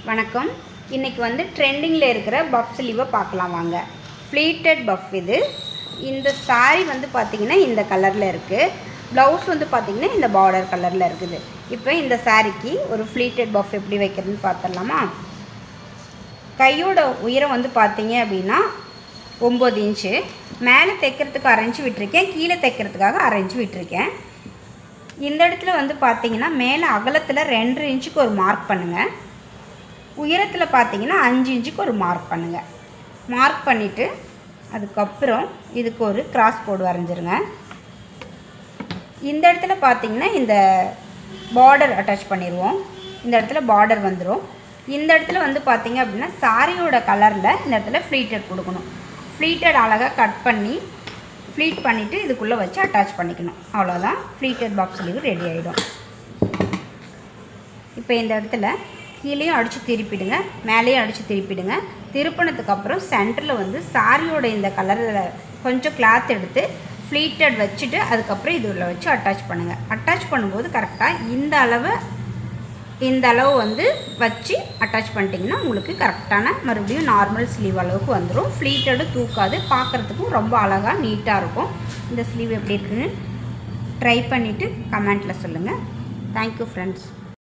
வணக்கம். இன்றைக்கி வந்து ட்ரெண்டிங்கில் இருக்கிற பஃப் ஸ்லீவை பார்க்கலாம் வாங்க. ஃப்ளீட்டட் பஃப் இது. இந்த சாரீ வந்து பார்த்திங்கன்னா இந்த கலரில் இருக்குது. ப்ளவுஸ் வந்து பார்த்திங்கன்னா இந்த பார்டர் கலரில் இருக்குது. இப்போ இந்த சாரீக்கு ஒரு ஃப்ளீட்டட் பஃப் எப்படி வைக்கிறதுன்னு பார்த்துடலாமா? கையோட உயரம் வந்து பார்த்திங்க அப்படின்னா 9 இன்ச்சு. மேலே தைக்கிறதுக்கு 1 இன்ச்சு விட்டுருக்கேன், கீழே தைக்கிறதுக்காக 1 இன்ச்சு விட்டுருக்கேன். இந்த இடத்துல வந்து பார்த்திங்கன்னா மேலே அகலத்தில் 2 இன்ச்சுக்கு ஒரு மார்க் பண்ணுங்கள். உயரத்தில் பார்த்தீங்கன்னா 5 இன்ச்சுக்கு ஒரு மார்க் பண்ணுங்கள். மார்க் பண்ணிவிட்டு அதுக்கப்புறம் இதுக்கு ஒரு கிராஸ் கோடு வரைஞ்சிருங்க. இந்த இடத்துல பார்த்தீங்கன்னா இந்த பார்டர் அட்டாச் பண்ணிடுவோம். இந்த இடத்துல பார்டர் வந்துடும். இந்த இடத்துல வந்து பார்த்திங்க அப்படின்னா சாரியோட கலரில் இந்த இடத்துல ஃப்ளீட்டட் கொடுக்கணும். ஃப்ளீட்டட் அழகாக கட் பண்ணி ஃப்ளீட் பண்ணிவிட்டு இதுக்குள்ளே வச்சு அட்டாச் பண்ணிக்கணும். அவ்வளோதான், ஃப்ளீட்டட் பாக்ஸ் ஸ்லீவ் ரெடி ஆகிடும். இப்போ இந்த இடத்துல கீழேயும் அடித்து திருப்பிடுங்க, மேலேயும் அடித்து திருப்பிடுங்க. திருப்பினதுக்கப்புறம் சென்டரில் வந்து சாரியோட இந்த கலரில் கொஞ்சம் கிளாத் எடுத்து ஃப்ளீட்டட் வச்சுட்டு அதுக்கப்புறம் இதில் வச்சு அட்டாச் பண்ணுங்கள். அட்டாச் பண்ணும்போது கரெக்டாக இந்த அளவு வந்து வச்சு அட்டாச் பண்ணிட்டிங்கன்னா உங்களுக்கு கரெக்டான மறுபடியும் நார்மல் ஸ்லீவ் அளவுக்கு வந்துடும். ஃப்ளீட்டடு தூக்காது, பார்க்குறதுக்கும் ரொம்ப அழகாக நீட்டாக இருக்கும். இந்த ஸ்லீவ் எப்படி இருக்குன்னு ட்ரை பண்ணிவிட்டு கமெண்ட்டில் சொல்லுங்கள். Thank you friends.